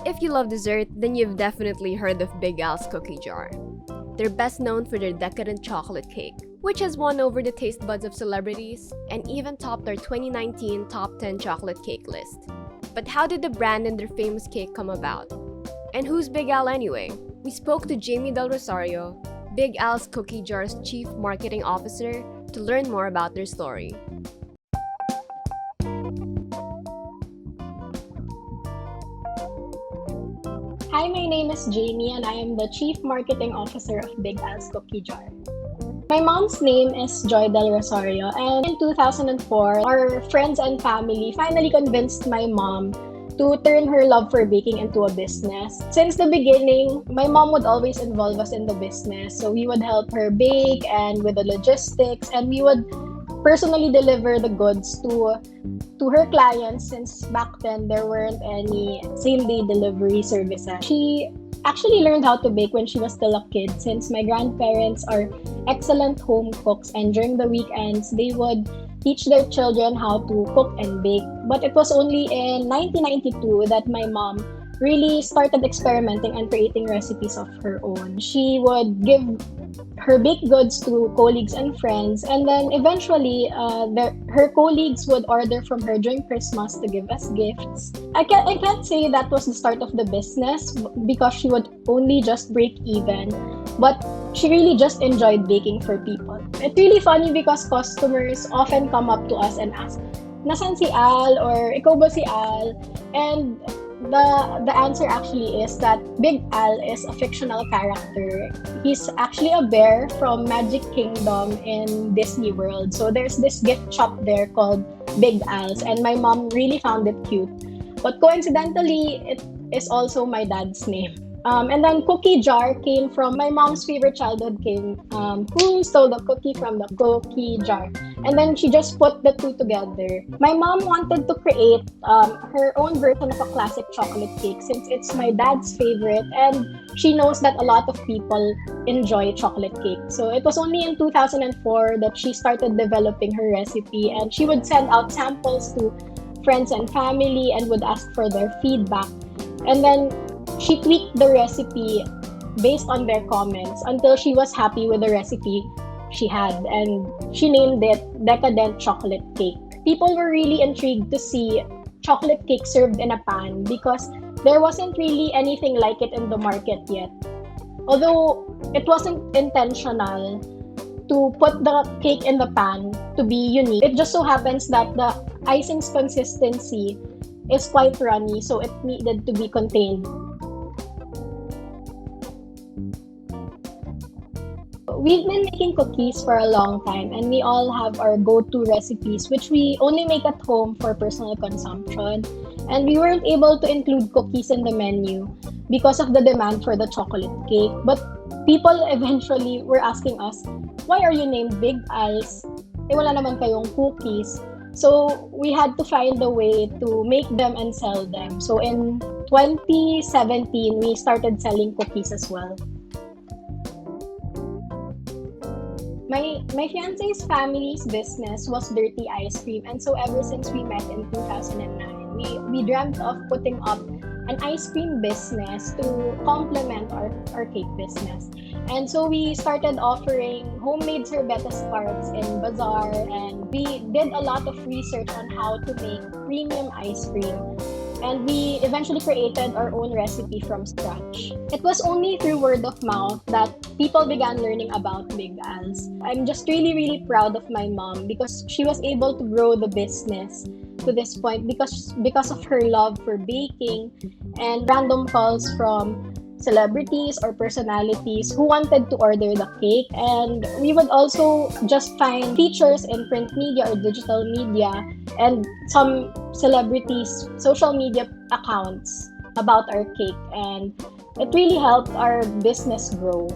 If you love dessert, then you've definitely heard of Big Al's cookie jar. They're best known for their Decadent Chocolate Cake, which has won over the taste buds of celebrities and even topped our 2019 Top 10 Chocolate Cake list. But how did the brand and their famous cake come about? And who's Big Al anyway? We spoke to Jamie Del Rosario, Big Al's Cookie Jar's Chief Marketing Officer, to learn more about their story. Hi, my name is Jamie and I am the Chief Marketing Officer of Big Al's Cookie Jar. My mom's name is Joy Del Rosario, and in 2004, our friends and family finally convinced my mom to turn her love for baking into a business. Since the beginning, my mom would always involve us in the business. So we would help her bake and with the logistics, and we would personally deliver the goods to her clients, since back then there weren't any same-day delivery services. She actually learned how to bake when she was still a kid, since my grandparents are excellent home cooks, and during the weekends they would teach their children how to cook and bake. But it was only in 1992 that my mom really started experimenting and creating recipes of her own. She would give her baked goods to colleagues and friends, and then eventually her colleagues would order from her during Christmas to give us gifts. I can't say that was the start of the business, because she would only just break even, but she really just enjoyed baking for people. It's really funny because customers often come up to us and ask, "Nasan si Al?" or "Ikaw ba si Al?" And the answer actually is that Big Al is a fictional character. He's actually a bear from Magic Kingdom in Disney World. So there's this gift shop there called Big Al's, and my mom really found it cute. But coincidentally, it is also my dad's name. And then cookie jar came from my mom's favorite childhood game, Who Stole the Cookie from the Cookie Jar? And then she just put the two together. My mom wanted to create her own version of a classic chocolate cake, since it's my dad's favorite, and she knows that a lot of people enjoy chocolate cake. So it was only in 2004 that she started developing her recipe, and she would send out samples to friends and family and would ask for their feedback. And then she tweaked the recipe based on their comments until she was happy with the recipe she had, and she named it Decadent Chocolate Cake. People were really intrigued to see chocolate cake served in a pan, because there wasn't really anything like it in the market yet. Although it wasn't intentional to put the cake in the pan to be unique, it just so happens that the icing's consistency is quite runny, so it needed to be contained. We've been making cookies for a long time, and we all have our go-to recipes, which we only make at home for personal consumption. And we weren't able to include cookies in the menu because of the demand for the chocolate cake. But people eventually were asking us, "Why are you named Big Al's? Wala naman kayong cookies." So we had to find a way to make them and sell them. So in 2017, we started selling cookies as well. My fiance's family's business was Dirty Ice Cream, and so ever since we met in 2009, we dreamt of putting up an ice cream business to complement our cake business. And so we started offering homemade sorbetes carts in Bazaar, and we did a lot of research on how to make premium ice cream. And we eventually created our own recipe from scratch. It was only through word of mouth that people began learning about Big Al's. I'm just really, really proud of my mom, because she was able to grow the business to this point because of her love for baking and random calls from celebrities or personalities who wanted to order the cake. And we would also just find features in print media or digital media and some celebrities' social media accounts about our cake, and it really helped our business grow.